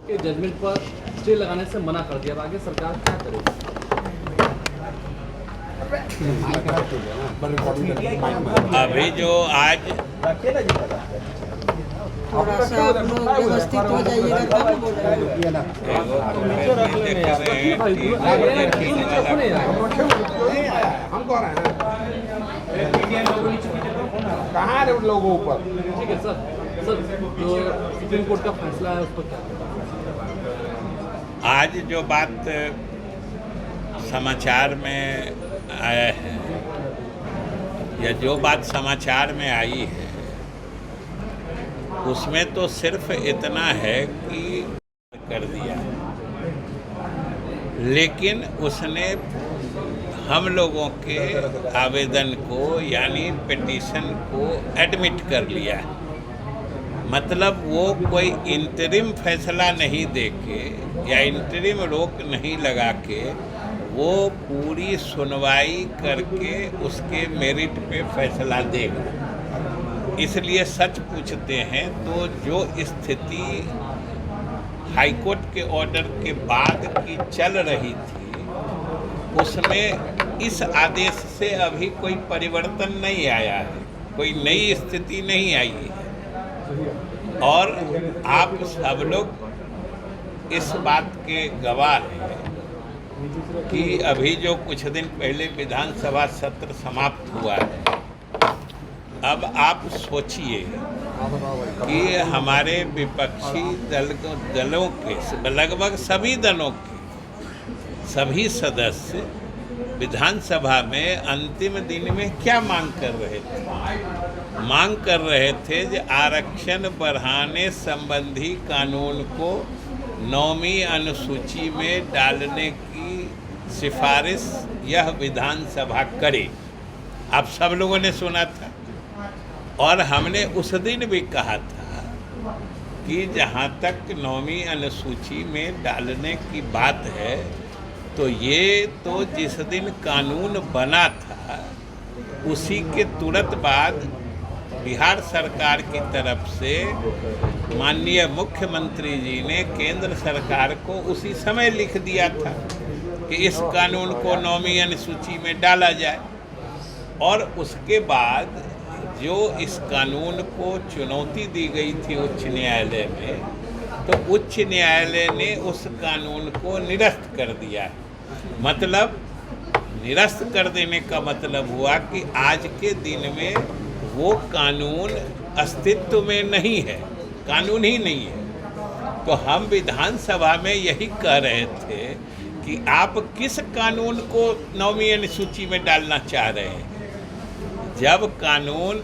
के जजमेंट पर स्टे लगाने से मना कर दिया। अब आगे सरकार क्या करेगी? अभी जो आज थोड़ा सा आप लोग व्यवस्थित हो जाइएगा तब बोलेंगे। कहाँ है उन लोगों ऊपर? ठीक है सर। सर, जो सुप्रीम कोर्ट का फैसला है उस पर क्या? आज जो बात समाचार में आया है या जो बात समाचार में आई है उसमें तो सिर्फ इतना है कि कर दिया, लेकिन उसने हम लोगों के आवेदन को यानी पिटीशन को एडमिट कर लिया। मतलब वो कोई इंटरिम फैसला नहीं देके या इंटरिम रोक नहीं लगा के वो पूरी सुनवाई करके उसके मेरिट पे फैसला देगा। इसलिए सच पूछते हैं तो जो स्थिति हाईकोर्ट के ऑर्डर के बाद की चल रही थी उसमें इस आदेश से अभी कोई परिवर्तन नहीं आया है, कोई नई स्थिति नहीं आई है। और आप सब लोग इस बात के गवाह हैं कि अभी जो कुछ दिन पहले विधानसभा सत्र समाप्त हुआ है, अब आप सोचिए कि हमारे विपक्षी दलों के लगभग सभी दलों के सभी सदस्य विधानसभा में अंतिम दिन में क्या मांग कर रहे थे? मांग कर रहे थे कि आरक्षण बढ़ाने संबंधी कानून को 9वीं अनुसूची में डालने की सिफारिश यह विधानसभा करे। आप सब लोगों ने सुना था और हमने उस दिन भी कहा था कि जहाँ तक 9वीं अनुसूची में डालने की बात है तो ये तो जिस दिन कानून बना था उसी के तुरंत बाद बिहार सरकार की तरफ से माननीय मुख्यमंत्री जी ने केंद्र सरकार को उसी समय लिख दिया था कि इस कानून को 9वीं अनुसूची में डाला जाए। और उसके बाद जो इस कानून को चुनौती दी गई थी उच्च न्यायालय में, तो उच्च न्यायालय ने उस कानून को निरस्त कर दिया है। मतलब निरस्त कर देने का मतलब हुआ कि आज के दिन में वो कानून अस्तित्व में नहीं है, कानून ही नहीं है। तो हम विधानसभा में यही कह रहे थे कि आप किस कानून को 9वीं अनुसूची में डालना चाह रहे हैं? जब कानून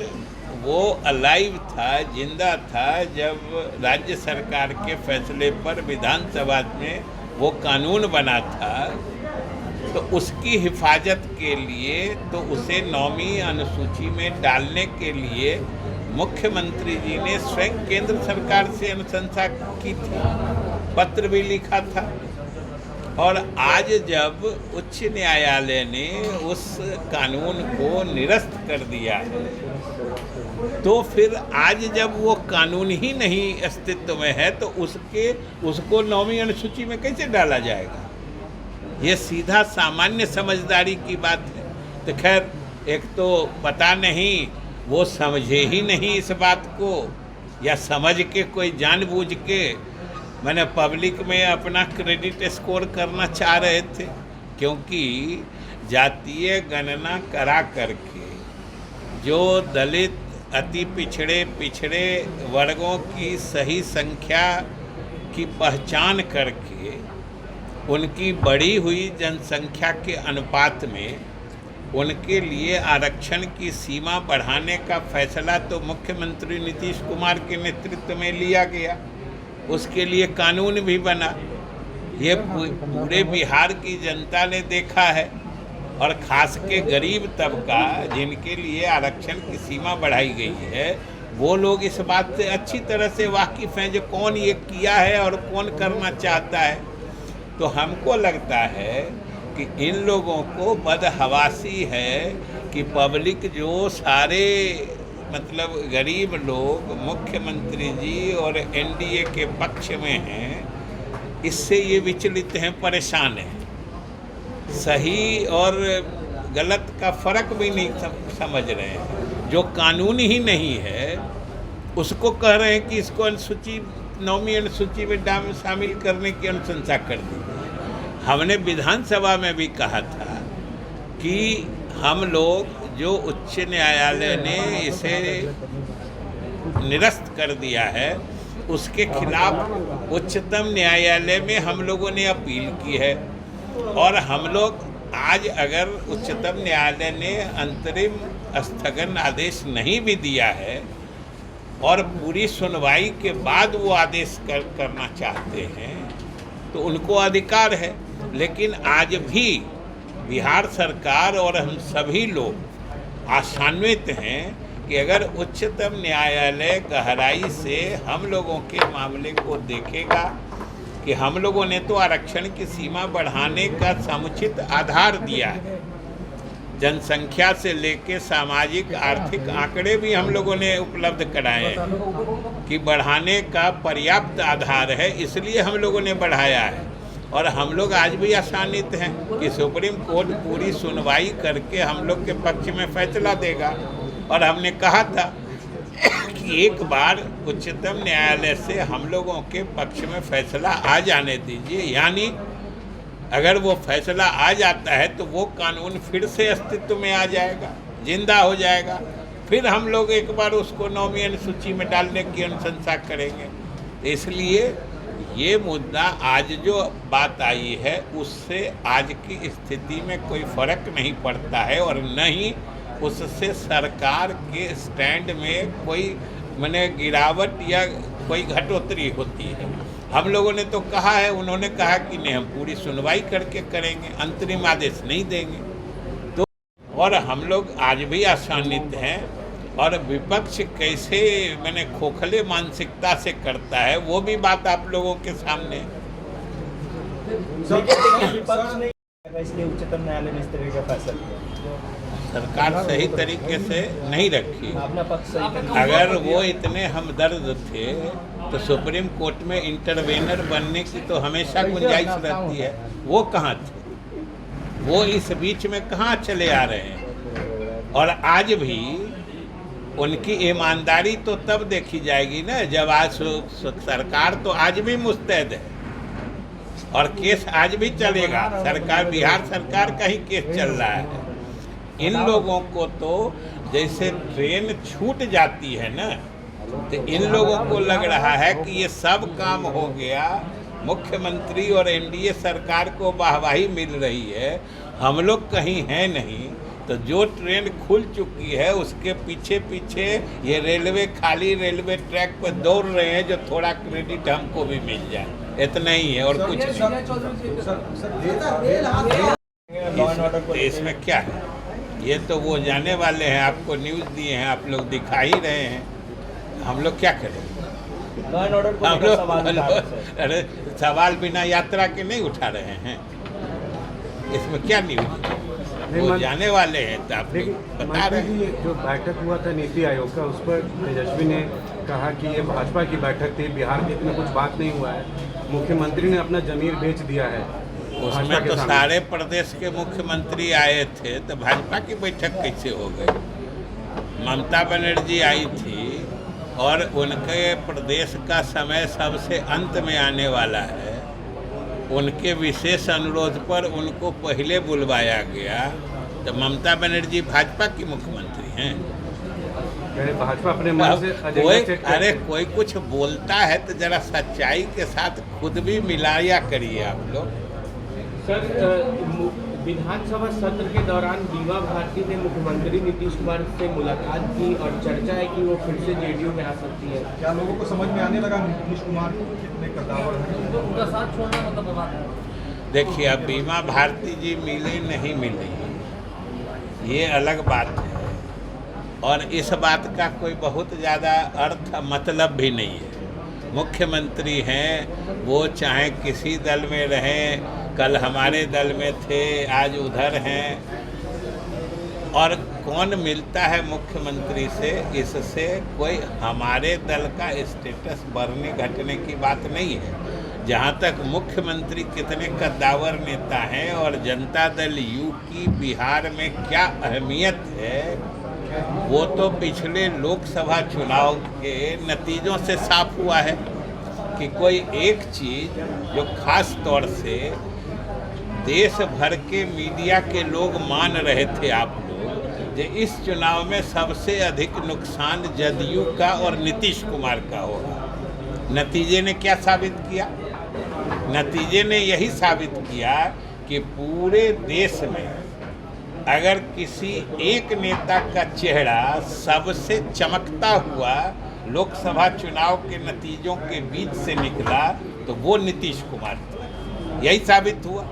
वो अलाइव था, जिंदा था, जब राज्य सरकार के फैसले पर विधानसभा में वो कानून बना था तो उसकी हिफाजत के लिए तो उसे 9वीं अनुसूची में डालने के लिए मुख्यमंत्री जी ने स्वयं केंद्र सरकार से अनुशंसा की थी, पत्र भी लिखा था। और आज जब उच्च न्यायालय ने उस कानून को निरस्त कर दिया है तो फिर आज जब वो कानून ही नहीं अस्तित्व में है तो उसको 9वीं अनुसूची में कैसे डाला जाएगा? ये सीधा सामान्य समझदारी की बात है। तो खैर, एक तो पता नहीं वो समझे ही नहीं इस बात को या समझ के कोई जानबूझ के मैंने पब्लिक में अपना क्रेडिट स्कोर करना चाह रहे थे, क्योंकि जातीय गणना करा करके जो दलित अति पिछड़े वर्गों की सही संख्या की पहचान करके उनकी बढ़ी हुई जनसंख्या के अनुपात में उनके लिए आरक्षण की सीमा बढ़ाने का फैसला तो मुख्यमंत्री नीतीश कुमार के नेतृत्व में लिया गया, उसके लिए कानून भी बना। ये पूरे बिहार की जनता ने देखा है और ख़ास के गरीब तबका जिनके लिए आरक्षण की सीमा बढ़ाई गई है वो लोग इस बात से अच्छी तरह से वाकिफ़ हैं जो कौन ये किया है और कौन करना चाहता है। तो हमको लगता है कि इन लोगों को बदहवासी है कि पब्लिक जो सारे मतलब गरीब लोग मुख्यमंत्री जी और एनडीए के पक्ष में हैं इससे ये विचलित हैं, परेशान हैं। सही और गलत का फर्क भी नहीं समझ रहे हैं। जो कानून ही नहीं है उसको कह रहे हैं कि इसको अनुसूची 9वीं अनुसूची में शामिल करने की अनुशंसा कर दी। हमने विधानसभा में भी कहा था कि हम लोग जो उच्च न्यायालय ने इसे निरस्त कर दिया है उसके खिलाफ उच्चतम न्यायालय में हम लोगों ने अपील की है। और हम लोग आज अगर उच्चतम न्यायालय ने अंतरिम स्थगन आदेश नहीं भी दिया है और पूरी सुनवाई के बाद वो आदेश करना चाहते हैं तो उनको अधिकार है। लेकिन आज भी बिहार सरकार और हम सभी लोग आशान्वित हैं कि अगर उच्चतम न्यायालय गहराई से हम लोगों के मामले को देखेगा कि हम लोगों ने तो आरक्षण की सीमा बढ़ाने का समुचित आधार दिया है, जनसंख्या से लेकर सामाजिक आर्थिक आंकड़े भी हम लोगों ने उपलब्ध कराए हैं कि बढ़ाने का पर्याप्त आधार है, इसलिए हम लोगों ने बढ़ाया है। और हम लोग आज भी आशान्वित हैं कि सुप्रीम कोर्ट पूरी सुनवाई करके हम लोग के पक्ष में फैसला देगा। और हमने कहा था कि एक बार उच्चतम न्यायालय से हम लोगों के पक्ष में फैसला आ जाने दीजिए, यानी अगर वो फैसला आ जाता है तो वो कानून फिर से अस्तित्व में आ जाएगा, जिंदा हो जाएगा। फिर हम लोग एक बार उसको 9वीं अनुसूची में डालने की अनुशंसा करेंगे। इसलिए ये मुद्दा आज जो बात आई है उससे आज की स्थिति में कोई फर्क नहीं पड़ता है और न ही उससे सरकार के स्टैंड में कोई माने गिरावट या कोई घटोतरी होती है। हम लोगों ने तो कहा है, उन्होंने कहा कि नहीं हम पूरी सुनवाई करके करेंगे, अंतरिम आदेश नहीं देंगे। तो और हम लोग आज भी आशान्वित हैं। और विपक्ष कैसे मैंने खोखले मानसिकता से करता है वो भी बात आप लोगों के सामने। इसलिए उच्चतम न्यायालय ने इस तरह का फैसला किया। सरकार सही तरीके से नहीं रखी। अपना पक्ष सही अगर वो इतने हमदर्द थे तो सुप्रीम कोर्ट में इंटरवेनर बनने की तो हमेशा गुंजाइश रहती है। वो कहाँ थे? वो इस बीच में कहाँ चले आ रहे हैं? और आज भी उनकी ईमानदारी तो तब देखी जाएगी ना जब आज सरकार तो आज भी मुस्तैद है और केस आज भी चलेगा। सरकार, बिहार सरकार का ही केस चल रहा है। इन लोगों को तो जैसे ट्रेन छूट जाती है ना, तो इन लोगों को लग रहा है कि ये सब काम हो गया, मुख्यमंत्री और एनडीए सरकार को वाहवाही मिल रही है, हम लोग कहीं हैं नहीं। तो जो ट्रेन खुल चुकी है उसके पीछे पीछे ये रेलवे खाली रेलवे ट्रैक पर दौड़ रहे हैं, जो थोड़ा क्रेडिट हमको भी मिल जाए, इतना ही है और कुछ नहीं। इसमें क्या है? ये तो वो जाने वाले हैं, आपको न्यूज़ दिए हैं, आप लोग दिखा ही रहे हैं। हम लोग क्या करें? हम लोग अरे सवाल बिना यात्रा के नहीं उठा रहे हैं। इसमें क्या न्यूज़? वो जाने वाले हैं तो आप बता रहे हैं। जो बैठक हुआ था नीति आयोग का, उस पर तेजस्वी ने कहा कि ये भाजपा की बैठक थी, बिहार के इतना कुछ बात नहीं हुआ है, मुख्यमंत्री ने अपना जमीर बेच दिया है। उसमें तो सारे प्रदेश के मुख्यमंत्री आए थे, तो भाजपा की बैठक कैसे हो गई? ममता बनर्जी आई थी और उनके प्रदेश का समय सबसे अंत में आने वाला है। उनके विशेष अनुरोध पर उनको पहले बुलवाया गया। तो ममता बनर्जी भाजपा की मुख्यमंत्री हैं। भाजपा अपने मन से कोई कुछ बोलता है तो जरा सच्चाई के साथ खुद भी मिलाया करिए आप लोग। सर, विधानसभा सत्र के दौरान बीमा भारती ने मुख्यमंत्री नीतीश कुमार से मुलाकात की और चर्चा है कि वो फिर से जेडीयू में आ सकती है। क्या लोगों को समझ में आने लगा नीतीश कुमार कितने कद्दावर हैं? उनका साथ छोड़ना मतलब देखिए, अब बीमा भारती जी मिले नहीं मिले ये अलग बात है, और इस बात का कोई बहुत ज़्यादा अर्थ मतलब भी नहीं है। मुख्यमंत्री हैं, वो चाहे किसी दल में रहें, कल हमारे दल में थे, आज उधर हैं, और कौन मिलता है मुख्यमंत्री से, इससे कोई हमारे दल का स्टेटस बढ़ने घटने की बात नहीं है। जहाँ तक मुख्यमंत्री कितने कद्दावर नेता हैं और जनता दल यू की बिहार में क्या अहमियत है, वो तो पिछले लोकसभा चुनाव के नतीजों से साफ हुआ है कि कोई एक चीज़ जो खास तौर से देश भर के मीडिया के लोग मान रहे थे, आप लोग, कि इस चुनाव में सबसे अधिक नुकसान जदयू का और नीतीश कुमार का होगा। नतीजे ने क्या साबित किया? नतीजे ने यही साबित किया कि पूरे देश में अगर किसी एक नेता का चेहरा सबसे चमकता हुआ लोकसभा चुनाव के नतीजों के बीच से निकला तो वो नीतीश कुमार थे। यही साबित हुआ,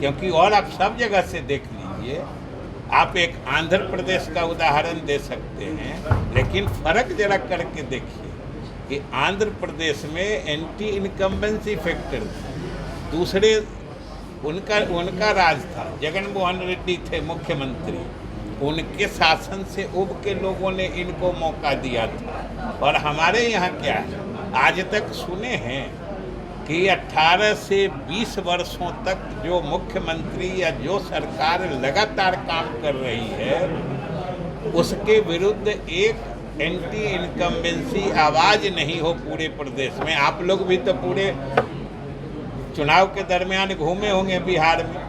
क्योंकि और आप सब जगह से देख लीजिए, आप एक आंध्र प्रदेश का उदाहरण दे सकते हैं, लेकिन फर्क जरा करके देखिए कि आंध्र प्रदेश में एंटी इनकम्बेंसी फैक्टर दूसरे उनका राज था, जगन मोहन रेड्डी थे मुख्यमंत्री, उनके शासन से उब के लोगों ने इनको मौका दिया था। और हमारे यहाँ क्या है, आज तक सुने हैं कि 18 से 20 वर्षों तक जो मुख्यमंत्री या जो सरकार लगातार काम कर रही है, उसके विरुद्ध एक एंटी इनकम्बेंसी आवाज़ नहीं हो पूरे प्रदेश में। आप लोग भी तो पूरे चुनाव के दरमियान घूमे होंगे बिहार में,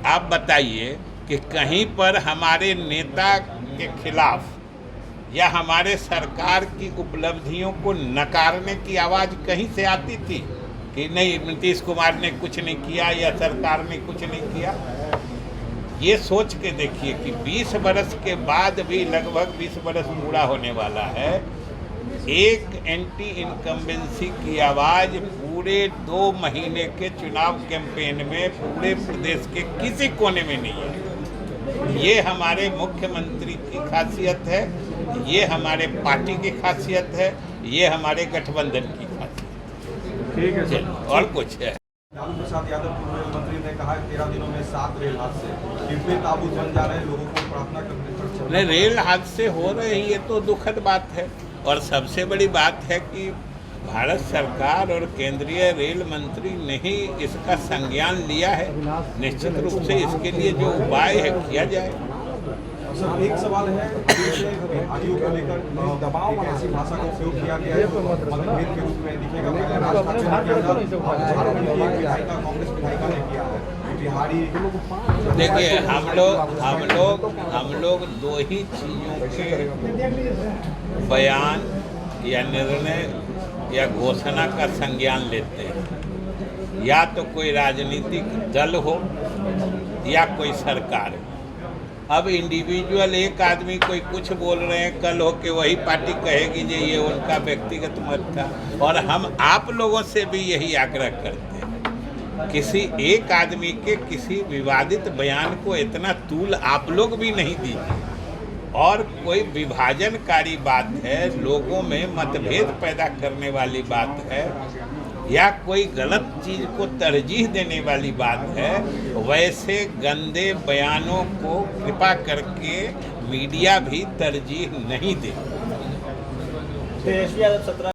आप बताइए कि कहीं पर हमारे नेता के खिलाफ या हमारे सरकार की उपलब्धियों को नकारने की आवाज़ कहीं से आती थी कि नहीं नीतीश कुमार ने कुछ नहीं किया या सरकार ने कुछ नहीं किया? ये सोच के देखिए कि 20 बरस के बाद भी, लगभग 20 बरस पूरा होने वाला है, एक एंटी इनकम्बेंसी की आवाज़ पूरे 2 महीने के चुनाव कैंपेन में पूरे प्रदेश के किसी कोने में नहीं है। ये हमारे मुख्यमंत्री की खासियत है, ये हमारे पार्टी की खासियत है, ये हमारे गठबंधन की खासियत। ठीक है सर। और कुछ है? लालू प्रसाद यादव पूर्व रेल मंत्री ने कहा 13 दिनों में 7 रेल हादसे, डिब्बे ताबूत बन जा रहे हैं, लोगों को प्रार्थना करने पर नहीं, रेल हादसे हो रहे हैं, ये तो दुखद बात है। और सबसे बड़ी बात है कि भारत सरकार और केंद्रीय रेल मंत्री ने ही इसका संज्ञान लिया है। निश्चित रूप से इसके लिए जो उपाय है किया जाए। सर, एक सवाल है, बिहारियों को लेकर दबाव ऐसी भाषा का उपयोग किया गया है मतभेद के रूप में दिखेगा। पहले राज ठाकरे के अंदर झारखंड की एक विधायिका, कांग्रेस विधायिका ने किया है बिहारी। देखिए, हम लोग 2 ही चीज़ों के बयान या निर्णय या घोषणा का संज्ञान लेते हैं, या तो कोई राजनीतिक दल हो या कोई सरकार हो। अब इंडिविजुअल एक आदमी कोई कुछ बोल रहे हैं, कल हो के वही पार्टी कहेगी कि ये उनका व्यक्तिगत मत था। और हम आप लोगों से भी यही आग्रह करते हैं, किसी एक आदमी के किसी विवादित बयान को इतना तूल आप लोग भी नहीं दीजिए। और कोई विभाजनकारी बात है, लोगों में मतभेद पैदा करने वाली बात है, या कोई गलत चीज़ को तरजीह देने वाली बात है, वैसे गंदे बयानों को कृपा करके मीडिया भी तरजीह नहीं दे। तेजस्वी यादव 17